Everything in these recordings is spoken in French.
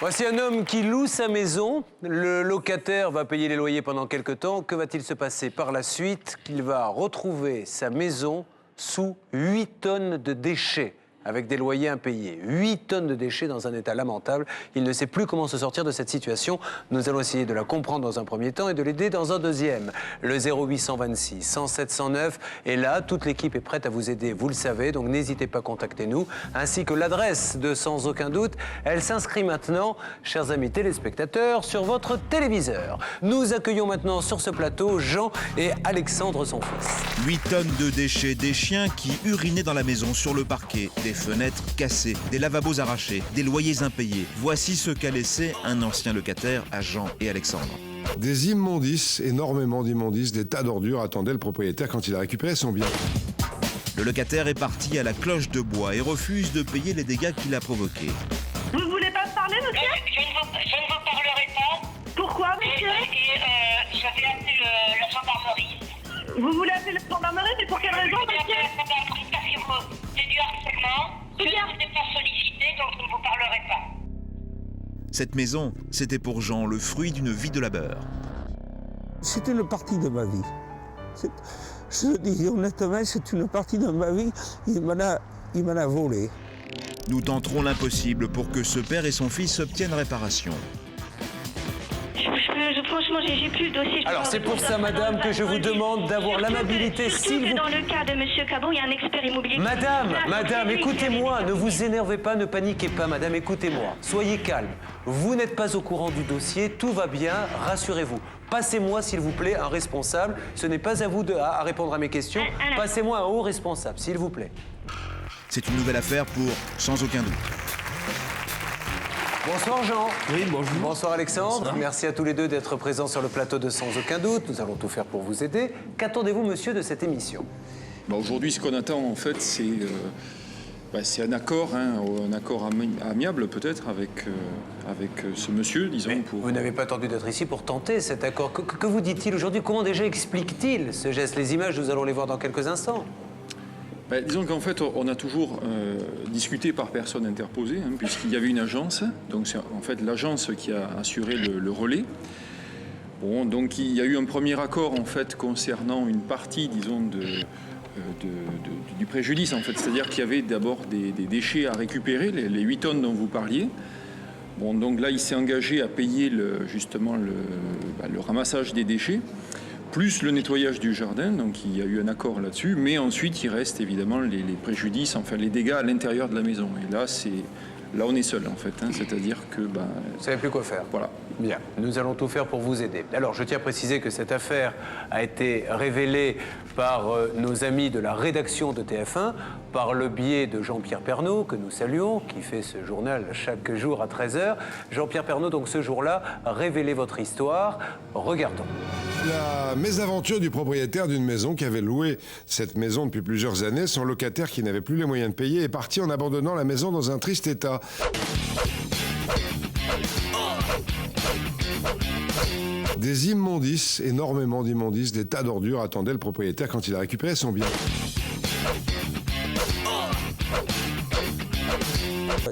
Voici un homme qui loue sa maison. Le locataire va payer les loyers pendant quelques temps. Que va-t-il se passer par la suite? Qu'il va retrouver sa maison sous 8 tonnes de déchets, avec des loyers impayés. 8 tonnes de déchets dans un état lamentable. Il ne sait plus comment se sortir de cette situation. Nous allons essayer de la comprendre dans un premier temps et de l'aider dans un deuxième. Le 0826 107 109 est là. Toute l'équipe est prête à vous aider, vous le savez. Donc n'hésitez pas, contactez-nous. Ainsi que l'adresse de Sans aucun doute. Elle s'inscrit maintenant, chers amis téléspectateurs, sur votre téléviseur. Nous accueillons maintenant sur ce plateau Jean et Alexandre, son fils. 8 tonnes de déchets, des chiens qui urinaient dans la maison, sur le parquet, des fenêtres cassées, des lavabos arrachés, des loyers impayés. Voici ce qu'a laissé un ancien locataire à Jean et Alexandre. Des immondices, énormément d'immondices, des tas d'ordures attendaient le propriétaire quand il a récupéré son bien. Le locataire est parti à la cloche de bois et refuse de payer les dégâts qu'il a provoqués. Vous ne voulez pas me parler, monsieur? Je ne vous parlerai pas. Pourquoi, monsieur? J'avais appelé la gendarmerie. Vous voulez appeler la gendarmerie, mais pour quelle raison, J'ai appelé monsieur? la gendarmerie parce que c'est du harcèlement. Je ne vous ai pas sollicité, donc je ne vous parlerai pas. Cette maison, c'était pour Jean le fruit d'une vie de labeur. C'est une partie de ma vie. Je le dis honnêtement, c'est une partie de ma vie. Il m'en a volé. Nous tenterons l'impossible pour que ce père et son fils obtiennent réparation. Franchement, j'ai plus le dossier. Alors c'est pour ça, madame, que je vous demande d'avoir l'amabilité, s'il vous dans plaît. le cas de monsieur Cabot, il y a un expert immobilier. Madame, écoutez-moi, ne vous énervez pas, ne paniquez pas, madame, écoutez-moi. Soyez calme. Vous n'êtes pas au courant du dossier, tout va bien, rassurez-vous. Passez-moi, s'il vous plaît, un responsable. Ce n'est pas à vous à répondre à mes questions. Passez-moi un haut responsable, s'il vous plaît. C'est une nouvelle affaire pour Sans aucun doute. Bonsoir Jean. Oui, bonjour. Bonsoir Alexandre. Merci à tous les deux d'être présents sur le plateau de Sans aucun doute. Nous allons tout faire pour vous aider. Qu'attendez-vous, monsieur, de cette émission? Aujourd'hui, ce qu'on attend, en fait, c'est un accord, un accord amiable peut-être avec ce monsieur, disons. Mais vous n'avez pas attendu d'être ici pour tenter cet accord. Que vous dit-il aujourd'hui? Comment déjà explique-t-il ce geste? Les images, nous allons les voir dans quelques instants. Disons qu'en fait, on a toujours discuté par personne interposée, puisqu'il y avait une agence. Donc c'est en fait l'agence qui a assuré le relais. Bon, donc il y a eu un premier accord en fait concernant une partie, disons, du préjudice en fait. C'est-à-dire qu'il y avait d'abord des déchets à récupérer, les 8 tonnes dont vous parliez. Bon, donc là, il s'est engagé à payer justement le ramassage des déchets, plus le nettoyage du jardin, donc il y a eu un accord là-dessus, mais ensuite il reste évidemment les préjudices, enfin les dégâts à l'intérieur de la maison. Et là on est seul en fait, c'est-à-dire que... Vous ne savez plus quoi faire. Voilà. Bien, nous allons tout faire pour vous aider. Alors, je tiens à préciser que cette affaire a été révélée par nos amis de la rédaction de TF1, par le biais de Jean-Pierre Pernaut, que nous saluons, qui fait ce journal chaque jour à 13h. Jean-Pierre Pernaut, donc ce jour-là, a révélé votre histoire. Regardons. La mésaventure du propriétaire d'une maison qui avait loué cette maison depuis plusieurs années. Son locataire, qui n'avait plus les moyens de payer, est parti en abandonnant la maison dans un triste état. Des immondices, énormément d'immondices, des tas d'ordures attendaient le propriétaire quand il a récupéré son bien.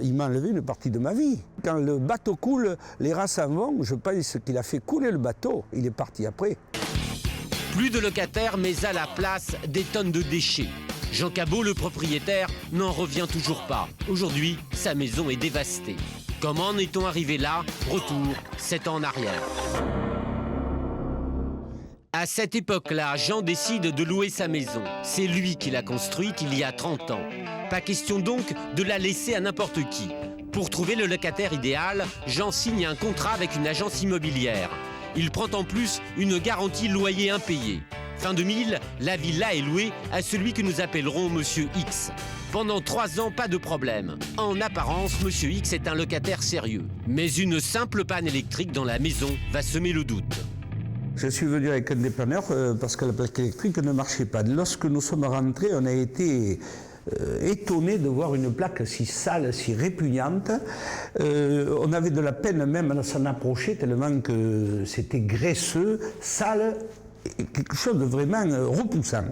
Il m'a enlevé une partie de ma vie. Quand le bateau coule, les rats s'en vont. Je pense qu'il a fait couler le bateau. Il est parti après. Plus de locataires, mais à la place, des tonnes de déchets. Jean Cabot, le propriétaire, n'en revient toujours pas. Aujourd'hui, sa maison est dévastée. Comment en est-on arrivé là? Retour 7 ans en arrière. À cette époque-là, Jean décide de louer sa maison. C'est lui qui l'a construite il y a 30 ans. Pas question donc de la laisser à n'importe qui. Pour trouver le locataire idéal, Jean signe un contrat avec une agence immobilière. Il prend en plus une garantie loyer impayé. Fin 2000, la villa est louée à celui que nous appellerons Monsieur X. Pendant 3 ans, pas de problème. En apparence, Monsieur X est un locataire sérieux. Mais une simple panne électrique dans la maison va semer le doute. Je suis venu avec un dépanneur parce que la plaque électrique ne marchait pas. Lorsque nous sommes rentrés, on a été étonnés de voir une plaque si sale, si répugnante. On avait de la peine même à s'en approcher tellement que c'était graisseux, sale, et quelque chose de vraiment repoussant.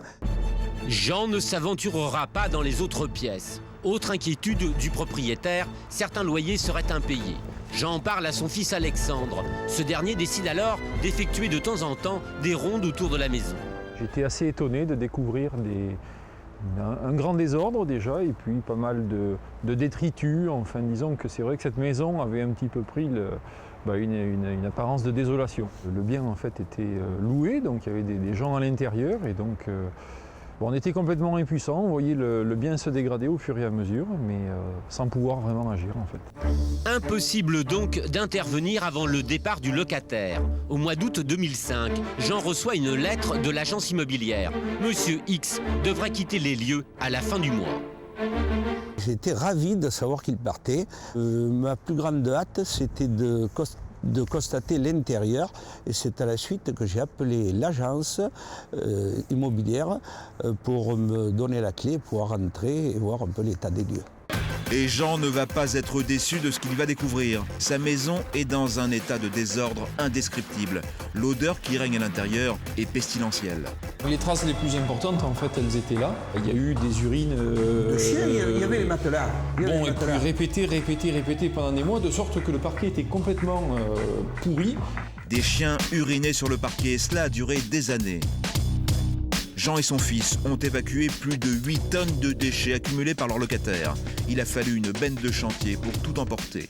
Jean ne s'aventurera pas dans les autres pièces. Autre inquiétude du propriétaire, certains loyers seraient impayés. Jean en parle à son fils Alexandre. Ce dernier décide alors d'effectuer de temps en temps des rondes autour de la maison. J'étais assez étonné de découvrir un grand désordre déjà et puis pas mal de détritus. Enfin, disons que c'est vrai que cette maison avait un petit peu pris une apparence de désolation. Le bien en fait était loué, donc il y avait des gens à l'intérieur et donc on était complètement impuissants. On voyait le bien se dégrader au fur et à mesure, mais sans pouvoir vraiment agir en fait. Impossible donc d'intervenir avant le départ du locataire. Au mois d'août 2005, Jean reçoit une lettre de l'agence immobilière. Monsieur X devrait quitter les lieux à la fin du mois. J'étais ravi de savoir qu'il partait. Ma plus grande hâte, c'était de constater l'intérieur et c'est à la suite que j'ai appelé l'agence immobilière pour me donner la clé, pouvoir rentrer et voir un peu l'état des lieux. Et Jean ne va pas être déçu de ce qu'il va découvrir. Sa maison est dans un état de désordre indescriptible. L'odeur qui règne à l'intérieur est pestilentielle. Les traces les plus importantes, en fait, elles étaient là. Il y a eu des urines... De chien, il y avait les matelas. Et puis répétées pendant des mois, de sorte que le parquet était complètement pourri. Des chiens urinés sur le parquet, et cela a duré des années. Jean et son fils ont évacué plus de 8 tonnes de déchets accumulés par leurs locataires. Il a fallu une benne de chantier pour tout emporter.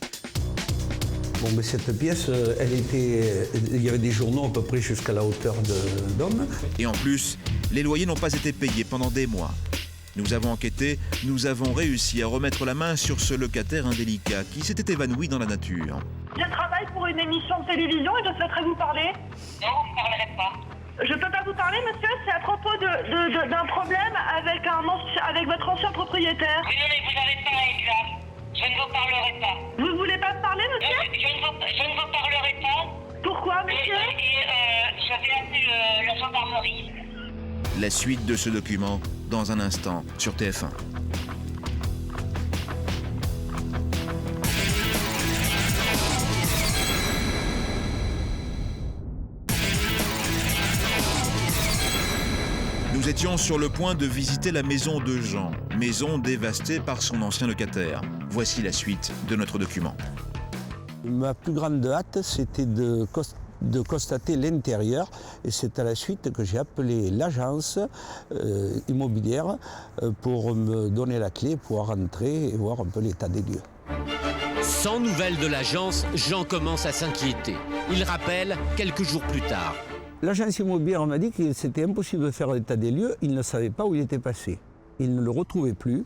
Bon, mais cette pièce, il y avait des journaux à peu près jusqu'à la hauteur d'homme. Et en plus, les loyers n'ont pas été payés pendant des mois. Nous avons enquêté, nous avons réussi à remettre la main sur ce locataire indélicat qui s'était évanoui dans la nature. Je travaille pour une émission de télévision et je souhaiterais vous parler. Non, vous ne parlerez pas. Je peux pas vous parler, monsieur, c'est à propos d'un problème avec votre ancien propriétaire. Oui, non, mais vous n'avez pas à être là. Je ne vous parlerai pas. Vous voulez pas me parler, monsieur? Je ne vous parlerai pas. Pourquoi, monsieur? Je vais appeler la gendarmerie. La suite de ce document, dans un instant, sur TF1. Nous étions sur le point de visiter la maison de Jean, maison dévastée par son ancien locataire. Voici la suite de notre document. Ma plus grande hâte, c'était de constater l'intérieur et c'est à la suite que j'ai appelé l'agence immobilière pour me donner la clé, pouvoir rentrer et voir un peu l'état des lieux. Sans nouvelles de l'agence, Jean commence à s'inquiéter. Il rappelle quelques jours plus tard. L'agence immobilière m'a dit que c'était impossible de faire l'état des lieux, il ne savait pas où il était passé. Il ne le retrouvait plus.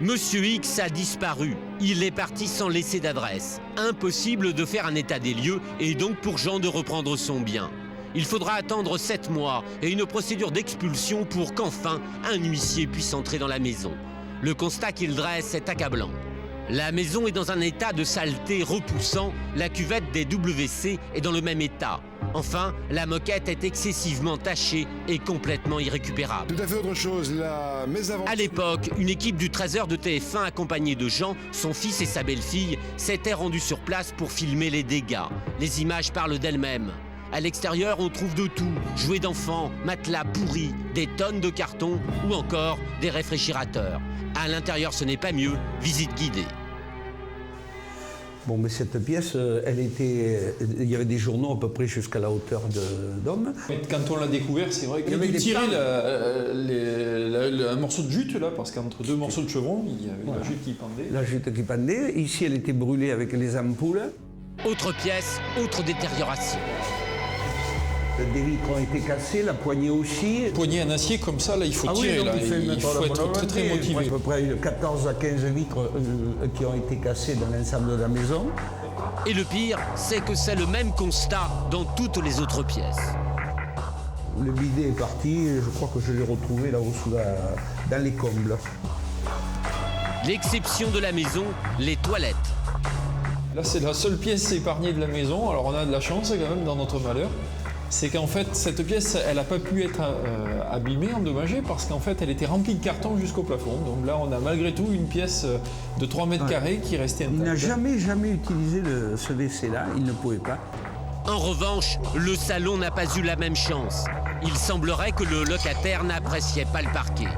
Monsieur X a disparu. Il est parti sans laisser d'adresse. Impossible de faire un état des lieux et donc pour Jean de reprendre son bien. Il faudra attendre 7 mois et une procédure d'expulsion pour qu'enfin un huissier puisse entrer dans la maison. Le constat qu'il dresse est accablant. La maison est dans un état de saleté repoussant, la cuvette des WC est dans le même état. Enfin, la moquette est excessivement tachée et complètement irrécupérable. Tout à fait autre chose, la mésaventure... À l'époque, une équipe du 13h de TF1 accompagnée de Jean, son fils et sa belle-fille s'était rendue sur place pour filmer les dégâts. Les images parlent d'elles-mêmes. À l'extérieur, on trouve de tout, jouets d'enfants, matelas pourris, des tonnes de cartons ou encore des réfrigérateurs. À l'intérieur, ce n'est pas mieux, visite guidée. Bon, mais cette pièce, il y avait des journaux à peu près jusqu'à la hauteur d'homme. Quand on l'a découvert, c'est vrai qu'il a tiré un morceau de jute, là, parce qu'entre deux morceaux de chevron, il y avait la jute qui pendait. La jute qui pendait. Ici, elle était brûlée avec les ampoules. Autre pièce, autre détérioration. Des vitres ont été cassées, la poignée aussi. Poignée en acier comme ça, là, il faut tirer. Oui, là. Il faut être très très motivé. À peu près 14 à 15 vitres qui ont été cassées dans l'ensemble de la maison. Et le pire, c'est que c'est le même constat dans toutes les autres pièces. Le bidet est parti, je crois que je l'ai retrouvé là-haut dans les combles. L'exception de la maison, les toilettes. Là, c'est la seule pièce épargnée de la maison. Alors, on a de la chance quand même dans notre malheur. C'est qu'en fait, cette pièce, elle n'a pas pu être abîmée, endommagée, parce qu'en fait, elle était remplie de cartons jusqu'au plafond. Donc là, on a malgré tout une pièce de 3 mètres carrés qui restait intacte. Il n'a jamais utilisé ce WC-là, il ne pouvait pas. En revanche, le salon n'a pas eu la même chance. Il semblerait que le locataire n'appréciait pas le parquet.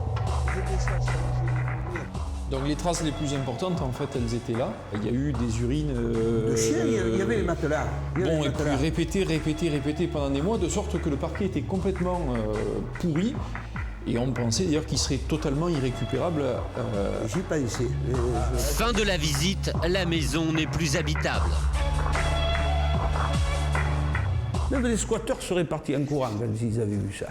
Donc les traces les plus importantes, en fait, elles étaient là. Il y a eu des urines... De chien, il y avait les matelas. Bon, et puis répété pendant des mois, de sorte que le parquet était complètement pourri. Et on pensait d'ailleurs qu'il serait totalement irrécupérable. J'y pensais. Fin de la visite, la maison n'est plus habitable. Même les squatteurs seraient partis en courant quand ils avaient vu ça.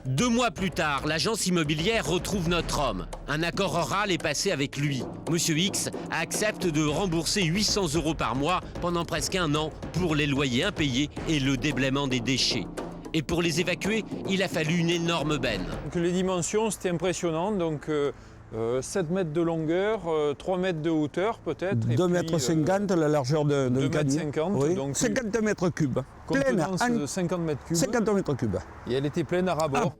2 mois plus tard, l'agence immobilière retrouve notre homme. Un accord oral est passé avec lui. Monsieur X accepte de rembourser 800 € par mois pendant presque 1 an pour les loyers impayés et le déblaiement des déchets. Et pour les évacuer, il a fallu une énorme benne. Donc, les dimensions, c'était impressionnant. Donc 7 mètres de longueur, 3 mètres de hauteur peut-être. 2,50 m la largeur d'un camion. 2,50 m. Oui. Donc 50 mètres cubes. Contenance de 50 mètres cubes. 50 mètres cubes. Et elle était pleine à ras-bord.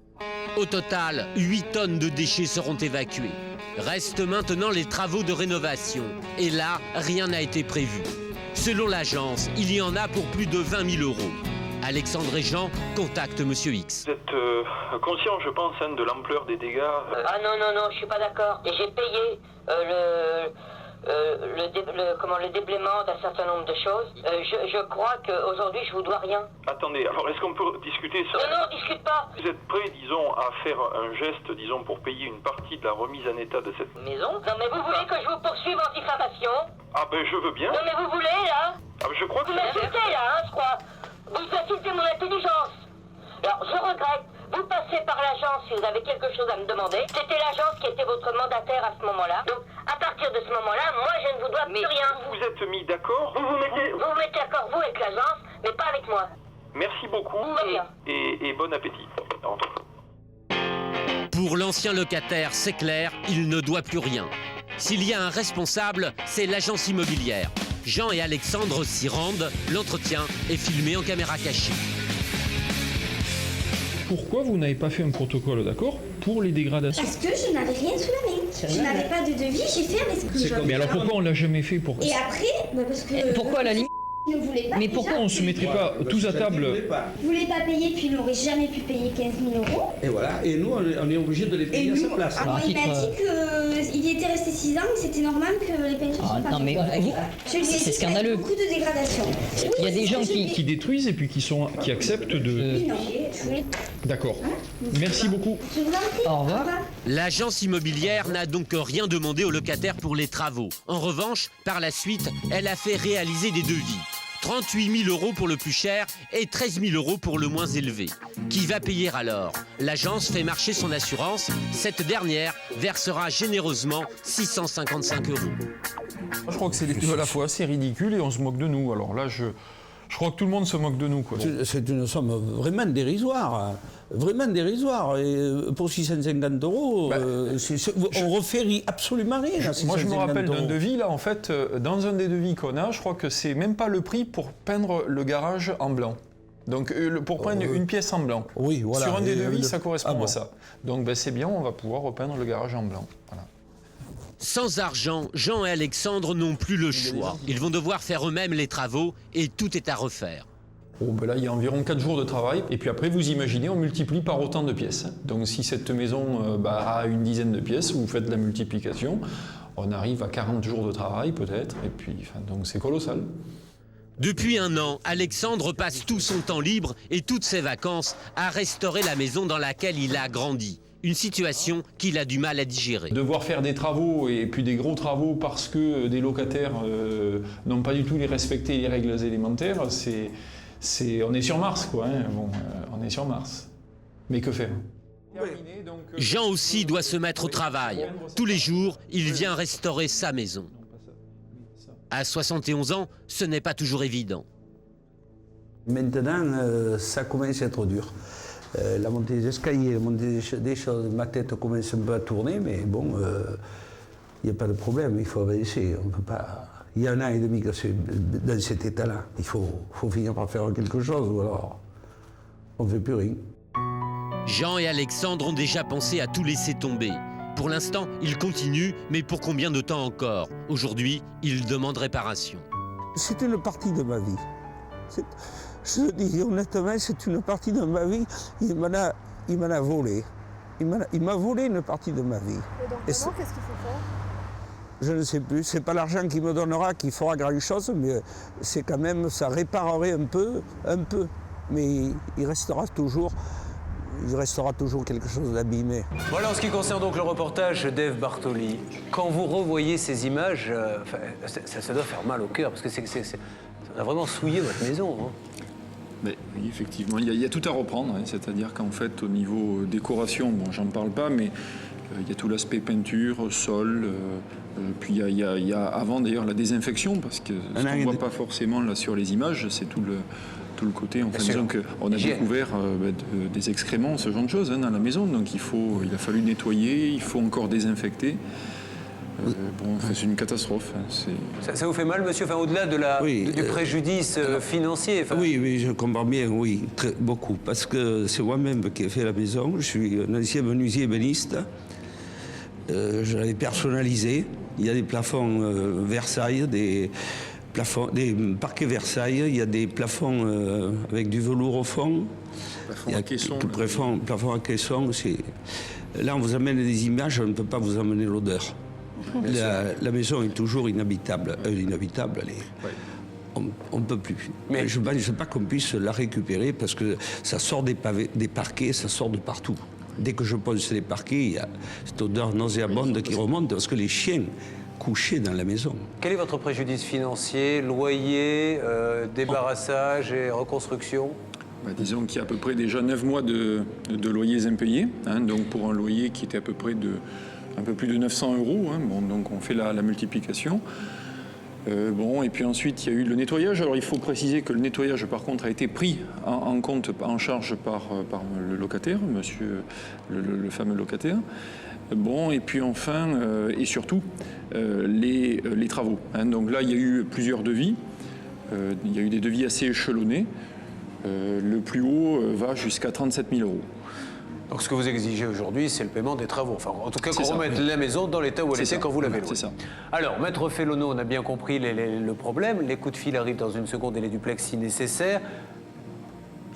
Au total, 8 tonnes de déchets seront évacués. Restent maintenant les travaux de rénovation. Et là, rien n'a été prévu. Selon l'agence, il y en a pour plus de 20 000 €. Alexandre et Jean contactent Monsieur X. Vous êtes conscient, je pense, de l'ampleur des dégâts Ah non, je suis pas d'accord. Et j'ai payé le déblaiement d'un certain nombre de choses. Je crois qu'aujourd'hui, je vous dois rien. Attendez, alors est-ce qu'on peut discuter ça? Non, discute pas. Vous êtes prêt, disons, à faire un geste, disons, pour payer une partie de la remise en état de cette Maison? Non, mais vous voulez que je vous poursuive en diffamation? Ah ben je veux bien. Non, mais vous voulez, là? Ah ben je crois que... Vous m'insultez, là, je crois. Vous insultez mon intelligence. Alors, je regrette. Vous passez par l'agence si vous avez quelque chose à me demander. C'était l'agence qui était votre mandataire à ce moment-là. Donc, à partir de ce moment-là, moi, je ne vous dois plus rien. Vous vous êtes mis d'accord? Vous mettez d'accord, vous, avec l'agence, mais pas avec moi. Merci beaucoup et bon appétit. Au revoir. Pour l'ancien locataire, c'est clair, il ne doit plus rien. S'il y a un responsable, c'est l'agence immobilière. Jean et Alexandre s'y rendent, l'entretien est filmé en caméra cachée. Pourquoi vous n'avez pas fait un protocole d'accord pour les dégradations? Parce que je n'avais rien sous la main. Je n'avais pas de devis, j'ai fait un screenshot. Mais alors pourquoi on l'a jamais fait pour... Et après, parce que... Pourquoi à la limite? Ne voulait pas. Mais pourquoi on se mettrait pas tous à table? Vous voulez pas payer, puis il n'aurait jamais pu payer 15 000 €. Et voilà, et nous, on est obligé de les payer à sa place. Alors, il m'a dit qu'il était resté 6 ans, que c'était normal que les pensions soient pas... Non mais c'est scandaleux. Beaucoup de dégradation. Il y a des gens qui détruisent et puis qui acceptent de... Non, D'accord. Merci beaucoup. je vous en prie. Au revoir. L'agence immobilière n'a donc rien demandé aux locataires pour les travaux. En revanche, par la suite, elle a fait réaliser des devis. 38 000 € pour le plus cher et 13 000 € pour le moins élevé. Qui va payer alors? L'agence fait marcher son assurance. Cette dernière versera généreusement 655 €. Je crois que c'est les deux à la fois, c'est ridicule et on se moque de nous. Alors là, je crois que tout le monde se moque de nous, quoi. C'est une somme vraiment dérisoire. Vraiment dérisoire. Et pour 650 €, on refait absolument rien. Moi, je me rappelle d'un devis, là, en fait, dans un des devis qu'on a, je crois que c'est même pas le prix pour peindre le garage en blanc. Donc, pour peindre une pièce en blanc. Oui, voilà. Sur un des devis, ça correspond à ça. Donc, c'est bien, on va pouvoir repeindre le garage en blanc. Voilà. Sans argent, Jean et Alexandre n'ont plus le choix. Ils vont devoir faire eux-mêmes les travaux et tout est à refaire. Oh, ben là, il y a environ 4 jours de travail. Et puis après, vous imaginez, on multiplie par autant de pièces. Donc si cette maison a une dizaine de pièces, vous faites la multiplication, on arrive à 40 jours de travail peut-être. Et puis, donc c'est colossal. Depuis 1 an, Alexandre passe tout son temps libre et toutes ses vacances à restaurer la maison dans laquelle il a grandi. Une situation qu'il a du mal à digérer. Devoir faire des travaux et puis des gros travaux parce que des locataires n'ont pas du tout respecté les règles élémentaires, on est sur Mars, quoi. Hein. Bon, on est sur Mars. Mais que faire? Jean aussi doit se mettre au travail. Tous les jours, il vient restaurer sa maison. À 71 ans, ce n'est pas toujours évident. Maintenant, ça commence à être dur. La montée des escaliers, la montée des choses, ma tête commence un peu à tourner, mais bon, il n'y a pas de problème, il faut avancer. On peut pas... Il y a 1 an et demi que c'est dans cet état-là. Il faut finir par faire quelque chose, ou alors on ne fait plus rien. Jean et Alexandre ont déjà pensé à tout laisser tomber. Pour l'instant, ils continuent, mais pour combien de temps encore? Aujourd'hui, ils demandent réparation. C'est une partie de ma vie. Je le dis honnêtement, c'est une partie de ma vie. Il m'en a volé. Il m'a volé une partie de ma vie. Et donc qu'est-ce qu'il faut faire? Je ne sais plus, c'est pas l'argent qu'il me donnera qui fera grand-chose, mais c'est quand même, ça réparerait un peu, mais il restera toujours quelque chose d'abîmé. Voilà en ce qui concerne donc le reportage d'Ève Bartoli. Quand vous revoyez ces images, ça doit faire mal au cœur, parce que ça a vraiment souillé votre maison. Hein. Mais, oui, effectivement, il y a tout à reprendre, hein, c'est-à-dire qu'en fait, au niveau décoration, bon, j'en parle pas, mais il y a tout l'aspect peinture, sol, puis il y a avant d'ailleurs la désinfection, parce que ce qu'on ne voit pas forcément là sur les images, c'est tout le côté, en fait, disons qu'on a découvert des excréments, ce genre de choses, hein, dans la maison, donc il a fallu nettoyer, il faut encore désinfecter. C'est une catastrophe. Hein, ça vous fait mal, monsieur, au-delà du préjudice financier? Oui, je comprends bien, oui, beaucoup, parce que c'est moi-même qui ai fait la maison. Je suis un ancien menuisier ébéniste. Je l'avais personnalisé. Il y a des plafonds Versailles, des parquets Versailles, il y a des plafonds avec du velours au fond. Plafond à caisson. Plafond à caisson. Là, on vous amène des images, on ne peut pas vous amener l'odeur. La maison est toujours inhabitable. On ne peut plus. Mais je ne sais pas qu'on puisse la récupérer parce que ça sort des parquets, ça sort de partout. Dès que je pose les parquets, il y a cette odeur nauséabonde qui remonte parce que les chiens couchaient dans la maison. Quel est votre préjudice financier, loyer, débarrassage et reconstruction? Disons qu'il y a à peu près déjà 9 mois de loyers impayés, hein, donc pour un loyer qui était à peu près un peu plus de 900 €, hein, donc on fait la multiplication. Et puis ensuite il y a eu le nettoyage. Alors il faut préciser que le nettoyage par contre a été pris en charge par le locataire, monsieur le fameux locataire. Et puis enfin et surtout les travaux. Hein. Donc là il y a eu plusieurs devis, il y a eu des devis assez échelonnés. Le plus haut va jusqu'à 37 000 €. Donc ce que vous exigez aujourd'hui, c'est le paiement des travaux. Enfin, en tout cas, qu'on remette la maison dans l'état où elle était quand vous l'avez louée. C'est ça. Alors, Maître Fellono, on a bien compris le problème. Les coups de fil arrivent dans une seconde et les duplex si nécessaire.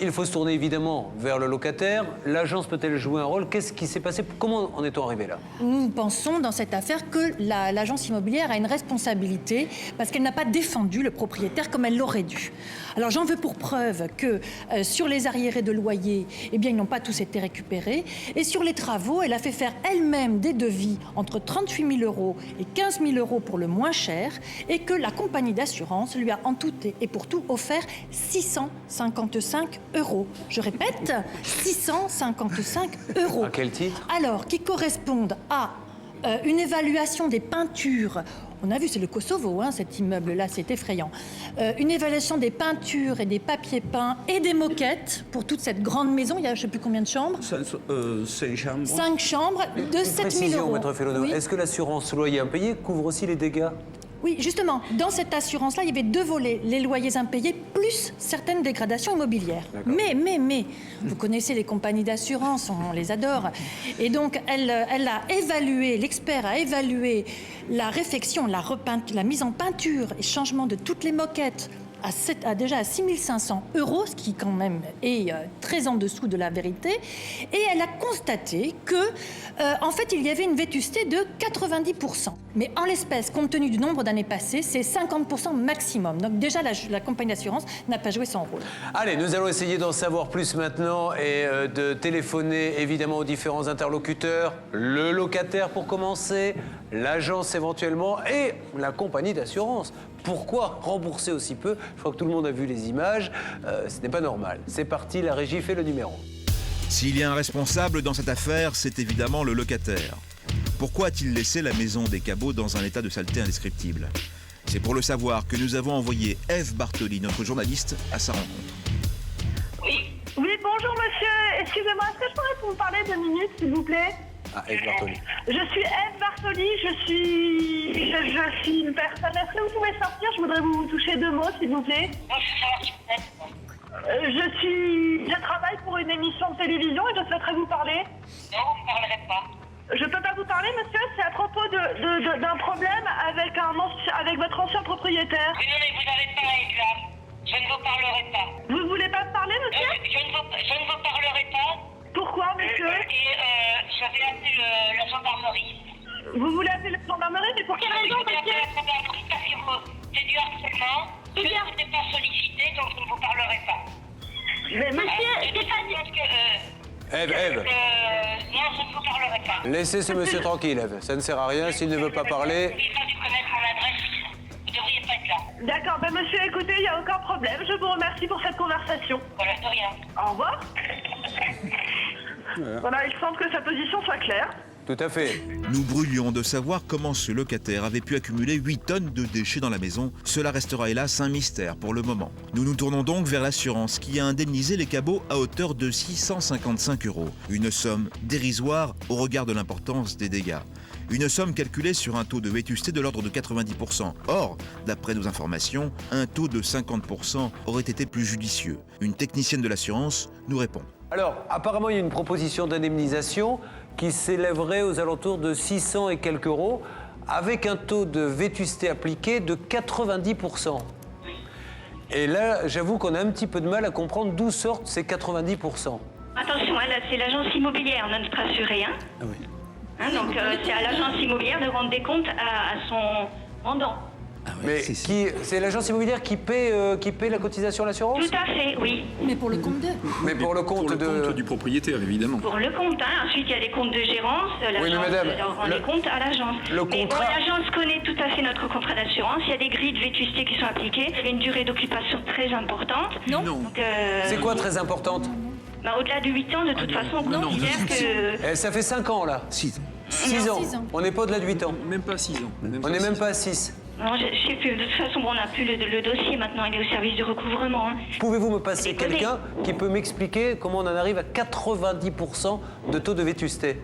Il faut se tourner évidemment vers le locataire. L'agence peut-elle jouer un rôle? Qu'est-ce qui s'est passé? Comment en est-on arrivé là? Nous pensons dans cette affaire que l'agence immobilière a une responsabilité parce qu'elle n'a pas défendu le propriétaire comme elle l'aurait dû. Alors j'en veux pour preuve que sur les arriérés de loyer, ils n'ont pas tous été récupérés. Et sur les travaux, elle a fait faire elle-même des devis entre 38 000 € et 15 000 € pour le moins cher et que la compagnie d'assurance lui a en tout et pour tout offert 655 €. Je répète, 655 €. À quel titre? Alors, qui correspondent à une évaluation des peintures. On a vu, c'est le Kosovo, hein, cet immeuble-là, c'est effrayant. Une évaluation des peintures et des papiers peints et des moquettes pour toute cette grande maison. Il y a je ne sais plus combien de chambres. 5 chambres. 5 chambres de 7 000 €. Maître Fellono, oui. Est-ce que l'assurance loyer impayé couvre aussi les dégâts? Oui, justement, dans cette assurance-là, il y avait 2 volets, les loyers impayés plus certaines dégradations immobilières. Mais, vous connaissez les compagnies d'assurance, on les adore. Et donc, l'expert a évalué la réfection, la mise en peinture et changement de toutes les moquettes déjà à 6 500 €, ce qui quand même est très en dessous de la vérité. Et elle a constaté que, en fait, il y avait une vétusté de 90%. Mais en l'espèce, compte tenu du nombre d'années passées, c'est 50% maximum. Donc déjà, la compagnie d'assurance n'a pas joué son rôle. Allez, nous allons essayer d'en savoir plus maintenant et de téléphoner évidemment aux différents interlocuteurs. Le locataire pour commencer, l'agence éventuellement et la compagnie d'assurance. Pourquoi rembourser aussi peu? Je crois que tout le monde a vu les images. Ce n'est pas normal. C'est parti, la régie fait le numéro. S'il y a un responsable dans cette affaire, c'est évidemment le locataire. Pourquoi a-t-il laissé la maison des Cabots dans un état de saleté indescriptible? C'est pour le savoir que nous avons envoyé Ève Bartoli, notre journaliste, à sa rencontre. Oui, bonjour monsieur. Excusez-moi, est-ce que je pourrais vous parler 2 minutes, s'il vous plaît? Ève Bartoli. Je suis Ève Bartoli, je suis une personne. Est-ce que vous pouvez sortir? Je voudrais vous toucher 2 mots, s'il vous plaît. Je travaille pour une émission de télévision et je souhaiterais vous parler. Non, vous ne parlerez pas. Je peux pas vous parler, monsieur, c'est à propos d'un problème avec votre ancien propriétaire. Oui, non, mais vous n'avez pas à être là. Je ne vous parlerai pas. Vous voulez pas me parler, monsieur? Je ne vous parlerai pas. Pourquoi? Pourquoi, monsieur? J'avais appelé la gendarmerie. Vous voulez appeler la gendarmerie? Mais pour quelle raison, monsieur? Parce que c'est du harcèlement. Je n'étais pas sollicité, donc je ne vous parlerai pas. Mais monsieur, Stéphanie... Ève. Non, je ne vous parlerai pas. Laissez ce monsieur tranquille, Ève. Ça ne sert à rien. S'il ne veut pas parler... Vous avez dû connaître mon adresse. Vous ne devriez pas être là. D'accord, ben monsieur, écoutez, il n'y a aucun problème. Je vous remercie pour cette conversation. Voilà, de rien. Au revoir. Voilà, il semble que sa position soit claire. Tout à fait. Nous brûlions de savoir comment ce locataire avait pu accumuler 8 tonnes de déchets dans la maison. Cela restera hélas un mystère pour le moment. Nous nous tournons donc vers l'assurance qui a indemnisé les cabots à hauteur de 655 €. Une somme dérisoire au regard de l'importance des dégâts. Une somme calculée sur un taux de vétusté de l'ordre de 90%. Or, d'après nos informations, un taux de 50% aurait été plus judicieux. Une technicienne de l'assurance nous répond. Alors, apparemment, il y a une proposition d'indemnisation qui s'élèverait aux alentours de 600 et quelques euros, avec un taux de vétusté appliqué de 90%. Et là, j'avoue qu'on a un petit peu de mal à comprendre d'où sortent ces 90%. Attention, là, c'est l'agence immobilière, notre assuré. Hein. Ah oui. Donc, c'est à l'agence immobilière de rendre des comptes à son mandant. Mais c'est l'agence immobilière qui paie la cotisation à l'assurance? Tout à fait, oui. Mais pour le compte d'eux. Mais pour le compte du propriétaire, évidemment. Pour le compte, hein. Ensuite, il y a les comptes de gérance. Oui, mais madame, rend les comptes à l'agence. Le Mais contrat... bon, l'agence connaît tout à fait notre contrat d'assurance. Il y a des grilles de vétusté qui sont appliquées. Il y a une durée d'occupation très importante. Non. Donc, C'est quoi très importante? au-delà de 8 ans, de toute façon, on considère que... Ça fait 5 ans, là. 6 ans. 6 ans. On n'est pas au-delà de 8 ans. Même pas 6 ans. On n'est même pas à 6. Non, je sais plus. De toute façon, bon, on n'a plus le dossier maintenant. Il est au service de recouvrement. Hein. Pouvez-vous me passer quelqu'un qui peut m'expliquer comment on en arrive à 90% de taux de vétusté?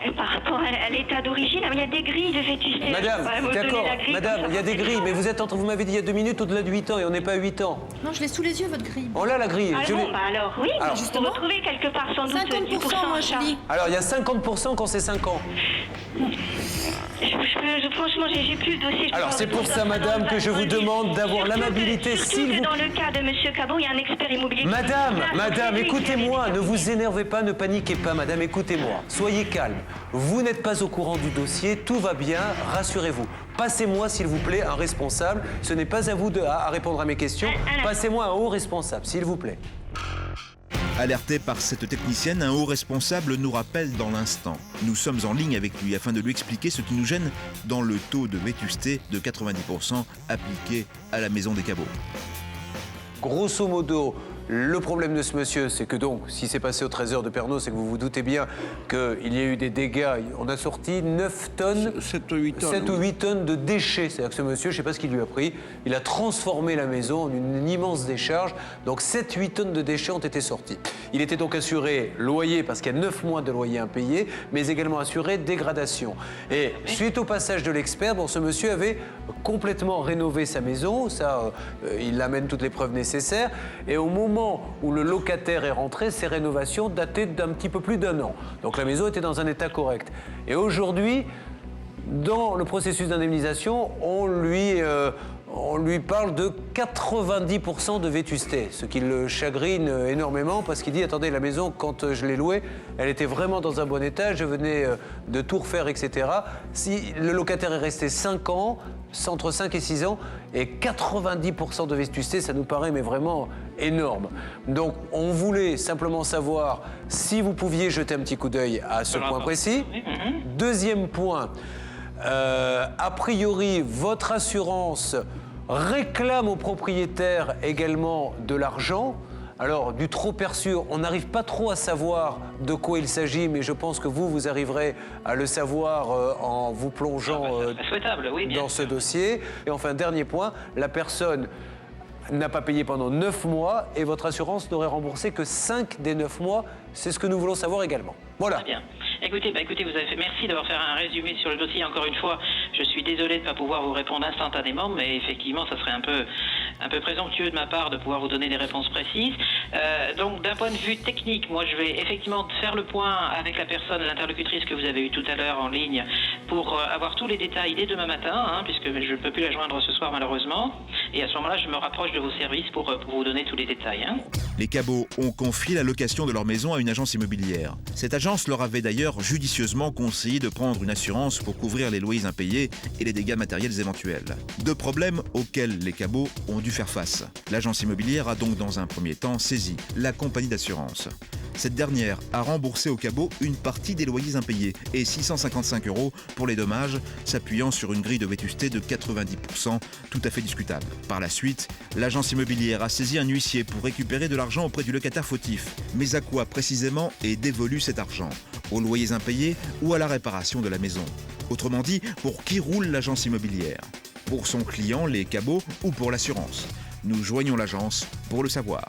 Et par rapport à l'état d'origine, il y a des grilles de vétusté. Madame, d'accord, madame, il y a des grilles, mais vous m'avez dit il y a 2 minutes au-delà de 8 ans et on n'est pas à 8 ans. Non, je l'ai sous les yeux, votre grille. On l'a, la grille. Ah bon, alors oui, alors, justement. Vous retrouvez quelque part sans doute 50%, moi, je dis. Alors, il y a 50% quand c'est 5 ans. Franchement, j'ai plus de dossier. Alors, c'est pour ça, madame, que je vous demande d'avoir l'amabilité, s'il vous plaît. Dans le cas de monsieur Cabot, il y a un expert immobilier. Madame, écoutez-moi, ne vous énervez pas, ne paniquez pas, madame, écoutez-moi. Soyez calme. Vous n'êtes pas au courant du dossier, tout va bien, rassurez-vous. Passez-moi, s'il vous plaît, un responsable. Ce n'est pas à vous à répondre à mes questions. Passez-moi un haut responsable, s'il vous plaît. Alerté par cette technicienne, un haut responsable nous rappelle dans l'instant. Nous sommes en ligne avec lui afin de lui expliquer ce qui nous gêne dans le taux de vétusté de 90% appliqué à la maison des cabots. Grosso modo, le problème de ce monsieur, c'est que donc, si c'est passé au trésor de Pernod, c'est que vous vous doutez bien qu'il y a eu des dégâts. On a sorti 9 tonnes, 7 ou 8 tonnes de déchets. C'est-à-dire que ce monsieur, je ne sais pas ce qu'il lui a pris, il a transformé la maison en une immense décharge. Donc 7-8 tonnes de déchets ont été sortis. Il était donc assuré loyer, parce qu'il y a 9 mois de loyer impayé, mais également assuré dégradation. Et suite au passage de l'expert, ce monsieur avait complètement rénové sa maison. Ça, il amène toutes les preuves nécessaires. Et au moment où le locataire est rentré, ces rénovations dataient d'un petit peu plus d'1 an. Donc la maison était dans un état correct. Et aujourd'hui, dans le processus d'indemnisation, on lui parle de 90% de vétusté, ce qui le chagrine énormément parce qu'il dit « Attendez, la maison, quand je l'ai louée, elle était vraiment dans un bon état, je venais de tout refaire, etc. » Si le locataire est resté 5 ans, entre 5 et 6 ans, et 90% de vétusté, ça nous paraît mais vraiment énorme. Donc, on voulait simplement savoir si vous pouviez jeter un petit coup d'œil à ce point précis. Deuxième point, a priori, votre assurance réclame au propriétaire également de l'argent. Alors, du trop perçu, on n'arrive pas trop à savoir de quoi il s'agit, mais je pense que vous arriverez à le savoir en vous plongeant dans ce dossier. Et enfin, dernier point, la personne n'a pas payé pendant 9 mois et votre assurance n'aurait remboursé que 5 des 9 mois. C'est ce que nous voulons savoir également. Voilà. Très bien. Écoutez, vous avez fait merci d'avoir fait un résumé sur le dossier. Encore une fois, je suis désolé de ne pas pouvoir vous répondre instantanément, mais effectivement, ça serait un peu un peu présomptueux de ma part de pouvoir vous donner des réponses précises. Donc d'un point de vue technique, moi je vais effectivement faire le point avec la personne, l'interlocutrice que vous avez eue tout à l'heure en ligne pour avoir tous les détails dès demain matin, hein, puisque je ne peux plus la joindre ce soir malheureusement. Et à ce moment-là, je me rapproche de vos services pour vous donner tous les détails. Hein. Les Cabots ont confié la location de leur maison à une agence immobilière. Cette agence leur avait d'ailleurs judicieusement conseillé de prendre une assurance pour couvrir les loyers impayés et les dégâts matériels éventuels. Deux problèmes auxquels les Cabots ont dû faire face. L'agence immobilière a donc dans un premier temps saisi la compagnie d'assurance. Cette dernière a remboursé aux Cabots une partie des loyers impayés et 655 € pour les dommages, s'appuyant sur une grille de vétusté de 90%, tout à fait discutable. Par la suite, l'agence immobilière a saisi un huissier pour récupérer de l'argent auprès du locataire fautif. Mais à quoi précisément est dévolu cet argent? Aux loyers impayés ou à la réparation de la maison? Autrement dit, pour qui roule l'agence immobilière? Pour son client, les Cabots, ou pour l'assurance? Nous joignons l'agence pour le savoir.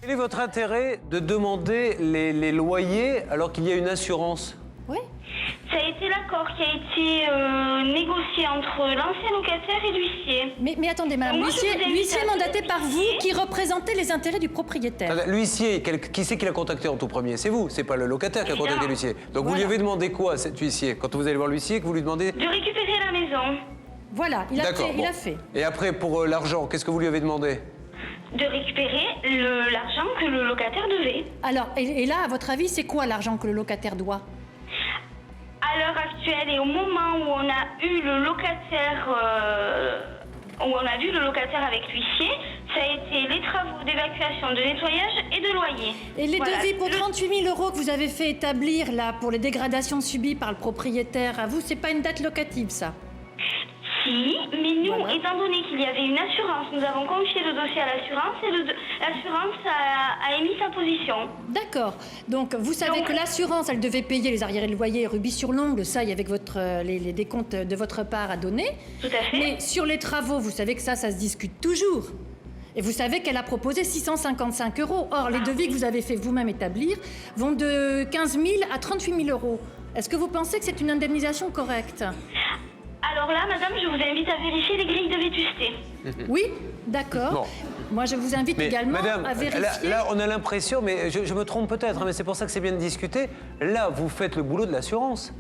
Quel est votre intérêt de demander les loyers alors qu'il y a une assurance? Oui. Ça a été l'accord qui a été négocié entre l'ancien locataire et l'huissier. Mais attendez, madame, l'huissier mandaté par vous qui représentait les intérêts du propriétaire. L'huissier, qui c'est qui l'a contacté en tout premier? C'est vous, c'est pas le locataire qui a contacté l'huissier. Donc vous lui avez demandé quoi, cet huissier? Quand vous allez voir l'huissier, que vous lui demandez? De récupérer la maison. Voilà, il a fait. Et après, pour l'argent, qu'est-ce que vous lui avez demandé? De récupérer l'argent que le locataire devait. Alors, et là, à votre avis, c'est quoi l'argent que le locataire doit? À l'heure actuelle et au moment où on a eu le locataire, avec l'huissier, ça a été les travaux d'évacuation, de nettoyage et de loyer. Et les devis pour 38 000 € que vous avez fait établir là pour les dégradations subies par le propriétaire, à vous, c'est pas une dette locative, ça? Si, mais nous, étant donné qu'il y avait une assurance, nous avons confié le dossier à l'assurance et l'assurance a émis sa position. D'accord. Donc, vous savez que l'assurance, elle devait payer les arriérés de loyer rubis sur l'ongle, ça, il y avait les décomptes de votre part à donner. Tout à fait. Mais sur les travaux, vous savez que ça se discute toujours. Et vous savez qu'elle a proposé 655 €. Or, les devis que vous avez fait vous-même établir vont de 15 000 à 38 000 €. Est-ce que vous pensez que c'est une indemnisation correcte ? Alors là, madame, je vous invite à vérifier les grilles de vétusté. Oui, d'accord. Bon. Moi, je vous invite également madame, à vérifier... Là, on a l'impression, mais je me trompe peut-être, mais c'est pour ça que c'est bien de discuter. Là, vous faites le boulot de l'assurance.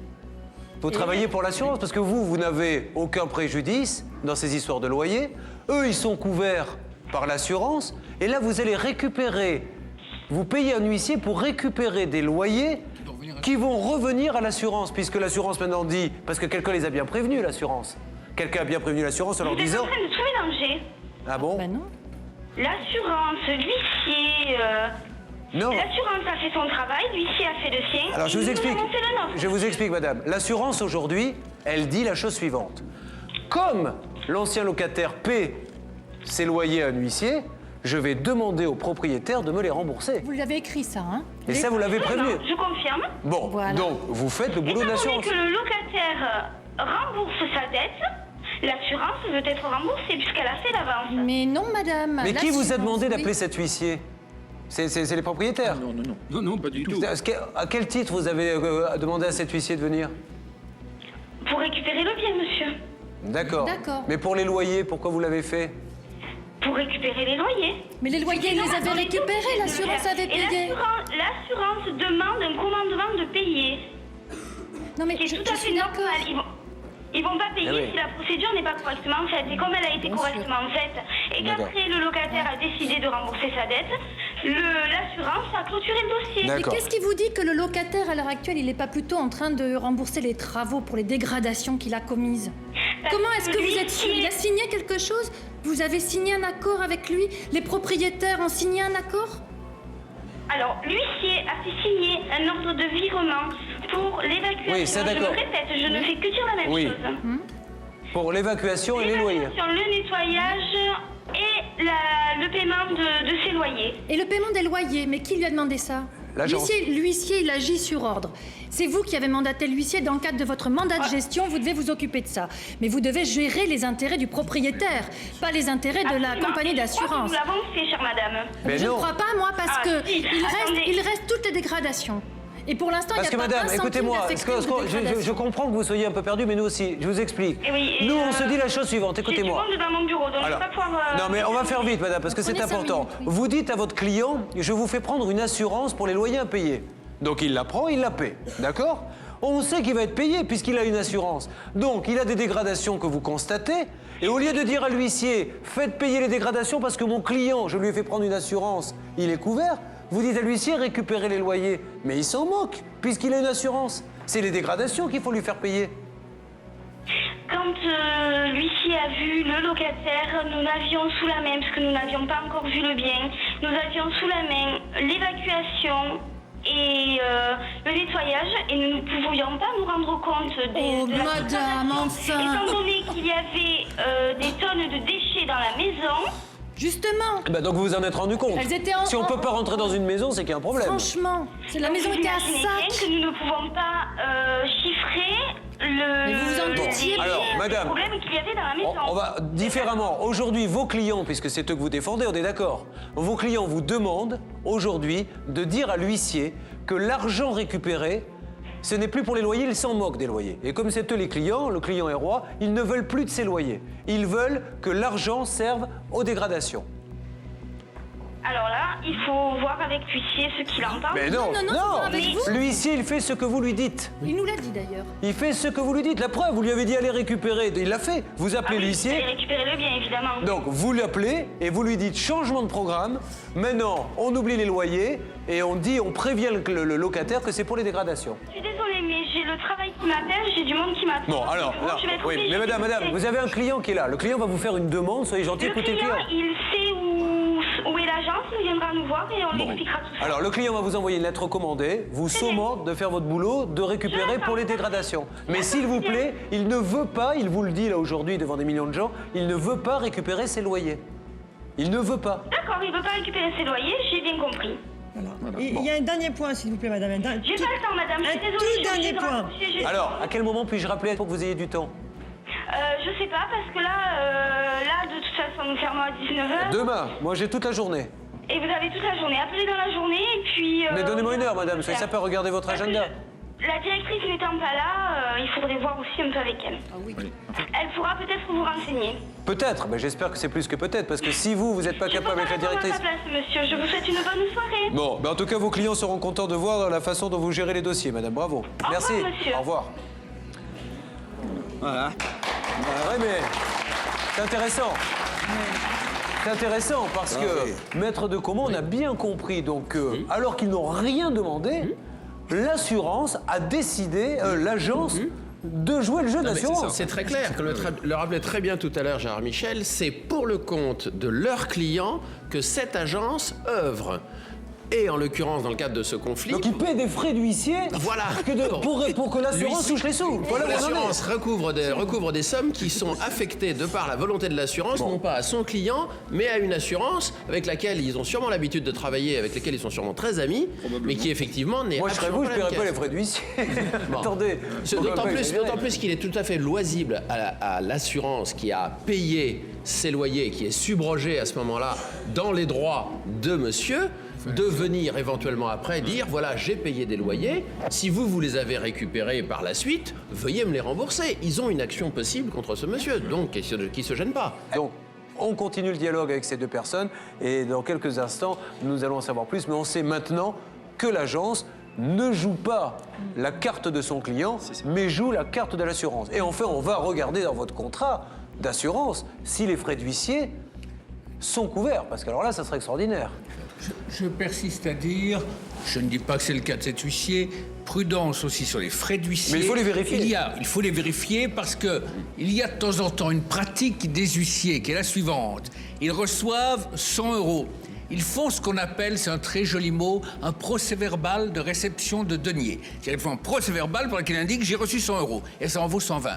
Vous travaillez pour l'assurance, parce que vous n'avez aucun préjudice dans ces histoires de loyer. Eux, ils sont couverts par l'assurance. Et là, vous allez récupérer... Vous payez un huissier pour récupérer des loyers qui vont revenir à l'assurance, puisque l'assurance maintenant dit, parce que quelqu'un les a bien prévenus, l'assurance. Quelqu'un a bien prévenu l'assurance en leur disant... Vous êtes en train de tout mélanger. Ah bon? Ben non. L'assurance, l'huissier... Non. L'assurance a fait son travail, l'huissier a fait le sien. Alors je vous explique. Je vous explique, madame. L'assurance aujourd'hui, elle dit la chose suivante. Comme l'ancien locataire paie ses loyers à un huissier, je vais demander au propriétaire de me les rembourser. Vous l'avez écrit, ça, hein? Et ça, vous l'avez prévenu. Je confirme. Bon, voilà. Donc, vous faites le boulot de l'assurance. Étant donné que le locataire rembourse sa dette, l'assurance veut être remboursée puisqu'elle a fait l'avance. Mais non, madame. Mais qui vous a demandé d'appeler cet huissier? C'est les propriétaires? Non, pas du tout. À quel titre vous avez demandé à cet huissier de venir? Pour récupérer le bien, monsieur. D'accord. Mais pour les loyers, pourquoi vous l'avez fait? Pour récupérer les loyers. Mais les loyers, ils les avaient récupérés, l'assurance avait payé. L'assurance demande un commandement de payer. Non mais c'est tout à fait normal. Ils vont pas payer si la procédure n'est pas correctement faite. Et comme elle a été correctement faite, et qu'après le locataire a décidé de rembourser sa dette, l'assurance a clôturé le dossier. Mais qu'est-ce qui vous dit que le locataire, à l'heure actuelle, il n'est pas plutôt en train de rembourser les travaux pour les dégradations qu'il a commises? Comment est-ce que vous êtes sûr? Il a signé quelque chose? Vous avez signé un accord avec lui? Les propriétaires ont signé un accord? Alors, l'huissier a fait signer un ordre de virement pour l'évacuation. Oui, ça d'accord. Je me répète, je ne fais que dire la même chose. Pour l'évacuation et les loyers. Le nettoyage et le paiement de ses loyers. Et le paiement des loyers, mais qui lui a demandé ça? L'huissier, il agit sur ordre. C'est vous qui avez mandaté l'huissier dans le cadre de votre mandat de gestion, vous devez vous occuper de ça. Mais vous devez gérer les intérêts du propriétaire, pas les intérêts de la compagnie d'assurance. Nous l'avons fait, chère madame. Mais je ne crois pas, moi, parce que il reste toutes les dégradations. Et pour l'instant, il n'y a pas madame, un centime écoutez-moi, d'affecté ou de dégradation. je comprends que vous soyez un peu perdu, mais nous aussi, je vous explique. Oui, nous, on se dit la chose suivante, écoutez-moi. J'ai du monde dans mon bureau, donc je ne vais pas pouvoir... Non, mais on va faire vite, madame, parce que c'est important. Vous dites à votre client, je vous fais prendre une assurance pour les loyers impayés. Donc il la prend, il la paie, d'accord? On sait qu'il va être payé puisqu'il a une assurance. Donc il a des dégradations que vous constatez. Et au lieu de dire à l'huissier, faites payer les dégradations parce que mon client, je lui ai fait prendre une assurance, il est couvert, vous dites à l'huissier, récupérez les loyers. Mais il s'en moque puisqu'il a une assurance. C'est les dégradations qu'il faut lui faire payer. Quand l'huissier a vu le locataire, nous n'avions sous la main, parce que nous n'avions pas encore vu le bien, nous avions sous la main l'évacuation et le nettoyage, et nous ne pouvions pas nous rendre compte de la madame, enfin. Étant donné qu'il y avait des tonnes de déchets dans la maison. Justement. Bah donc vous vous en êtes rendu compte. Elles étaient si on peut pas rentrer dans une maison, c'est qu'il y a un problème. Franchement, la maison était à sac. Que nous ne pouvons pas chiffrer Mais vous vous en doutiez bien. Alors, madame, le problème qu'il y avait dans la maison. on va différemment. Aujourd'hui, vos clients, puisque c'est eux que vous défendez, on est d'accord. Vos clients vous demandent aujourd'hui de dire à l'huissier que l'argent récupéré, ce n'est plus pour les loyers, ils s'en moquent des loyers. Et comme c'est eux les clients, le client est roi, ils ne veulent plus de ces loyers. Ils veulent que l'argent serve aux dégradations. Alors là, il faut voir avec l'huissier ce qu'il entend. Mais non, l'huissier, il fait ce que vous lui dites. Il nous l'a dit d'ailleurs. Il fait ce que vous lui dites. La preuve, vous lui avez dit allez récupérer, il l'a fait. Vous appelez l'huissier. Allez récupérer le bien, évidemment. Donc vous l'appelez et vous lui dites changement de programme. Maintenant, on oublie les loyers et on prévient le locataire que c'est pour les dégradations. Je suis désolée, mais j'ai le travail qui m'appelle, j'ai du monde qui m'attend. Bon, alors, oui, mais madame, vous avez un client qui est là. Le client va vous faire une demande, soyez gentil, écoutez le client. Il sait où est l'agence, il viendra nous voir et on lui expliquera tout ça. Alors, le client va vous envoyer une lettre commandée, vous sommant de faire votre boulot, de récupérer pour les dégradations. Mais s'il vous plaît, il ne veut pas, il vous le dit là aujourd'hui devant des millions de gens, il ne veut pas récupérer ses loyers. Il ne veut pas. D'accord, il ne veut pas récupérer ses loyers, j'ai bien compris. Voilà. Il y a un dernier point, s'il vous plaît, madame. J'ai pas le temps, madame, je suis désolée. Un tout dernier point. Alors, à quel moment puis-je rappeler pour que vous ayez du temps? Je sais pas, parce que là, de toute façon, nous fermons à 19h. Demain, moi j'ai toute la journée. Et vous avez toute la journée. Appelez dans la journée et puis... Mais donnez-moi une heure, madame, soyez sympa, regardez votre agenda. La directrice n'étant pas là, il faudrait voir aussi un peu avec elle. Ah oui. Elle pourra peut-être vous renseigner. Peut-être, mais j'espère que c'est plus que peut-être, parce que si vous n'êtes pas capable avec la directrice... Je peux pas répondre à sa place, monsieur. Je vous souhaite une bonne soirée. Bon, ben en tout cas, vos clients seront contents de voir la façon dont vous gérez les dossiers, madame. Bravo. Merci. Au revoir, monsieur. Au revoir. Voilà. Oui, mais c'est intéressant. C'est intéressant parce que Maître de Comont, on a bien compris. Donc, alors qu'ils n'ont rien demandé, l'assurance a décidé, l'agence, de jouer le jeu d'assurance. C'est très clair. Comme le rappelait très bien tout à l'heure Gérard Michel, c'est pour le compte de leurs clients que cette agence œuvre. Et en l'occurrence, dans le cadre de ce conflit... Donc ils paient des frais d'huissier voilà. Pour que l'assurance touche les sous. Voilà, l'assurance recouvre des sommes qui sont affectées de par la volonté de l'assurance, non pas à son client, mais à une assurance avec laquelle ils ont sûrement l'habitude de travailler, avec laquelle ils sont sûrement très amis, mais qui effectivement n'est Moi, je serais vous, je ne paierais pas les frais d'huissier. Attendez. D'autant plus qu'il est tout à fait loisible à l'assurance qui a payé ses loyers, qui est subrogé à ce moment-là dans les droits de monsieur, de venir éventuellement après dire voilà, j'ai payé des loyers, si vous les avez récupérés par la suite, veuillez me les rembourser. Ils ont une action possible contre ce monsieur, donc qui se gêne pas. Donc, on continue le dialogue avec ces deux personnes et dans quelques instants, nous allons en savoir plus, mais on sait maintenant que l'agence ne joue pas la carte de son client, mais joue la carte de l'assurance. Et enfin, on va regarder dans votre contrat d'assurance si les frais d'huissier sont couverts, parce que alors là, ça serait extraordinaire. Je persiste à dire, je ne dis pas que c'est le cas de cet huissier, prudence aussi sur les frais d'huissier. Mais il faut les vérifier. Il faut les vérifier parce que il y a de temps en temps une pratique des huissiers qui est la suivante. Ils reçoivent 100 €. Ils font ce qu'on appelle, c'est un très joli mot, un procès-verbal de réception de deniers. C'est-à-dire qu'ils font un procès-verbal pour lequel ils indiquent « j'ai reçu 100 € » et ça en vaut 120.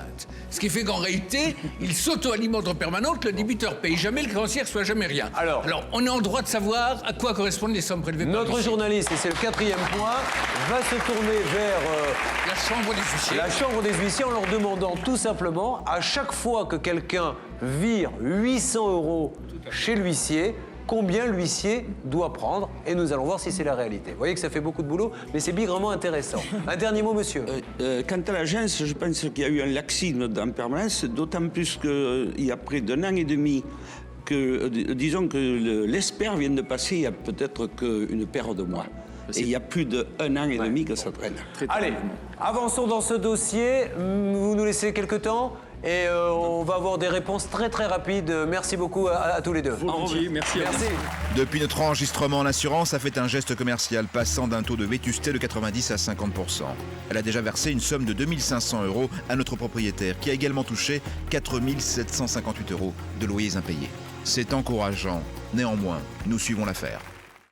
Ce qui fait qu'en réalité, ils s'auto-alimentent en permanence, le débiteur paye jamais, le créancier ne reçoit jamais rien. Alors, on est en droit de savoir à quoi correspondent les sommes prélevées par notre journaliste, et c'est le 4e point, va se tourner vers la chambre des huissiers. La chambre des huissiers en leur demandant tout simplement, à chaque fois que quelqu'un vire 800 € chez l'huissier, combien l'huissier doit prendre et nous allons voir si c'est la réalité. Vous voyez que ça fait beaucoup de boulot, mais c'est bigrement intéressant. Un dernier mot, monsieur. Quant à l'agence, je pense qu'il y a eu un laxisme en permanence, d'autant plus qu'il y a près d'1 an et demi que, disons que l'ESPER vient de passer il y a peut-être qu'une paire de mois. Et il y a plus d'1 an et demi que ça traîne. Allez, avançons dans ce dossier. Vous nous laissez quelques temps et on va avoir des réponses très très rapides. Merci beaucoup à tous les deux. Merci. Depuis notre enregistrement, l'assurance a fait un geste commercial passant d'un taux de vétusté de 90 à 50%. Elle a déjà versé une somme de 2 500 € à notre propriétaire qui a également touché 4 758 € de loyers impayés. C'est encourageant. Néanmoins, nous suivons l'affaire.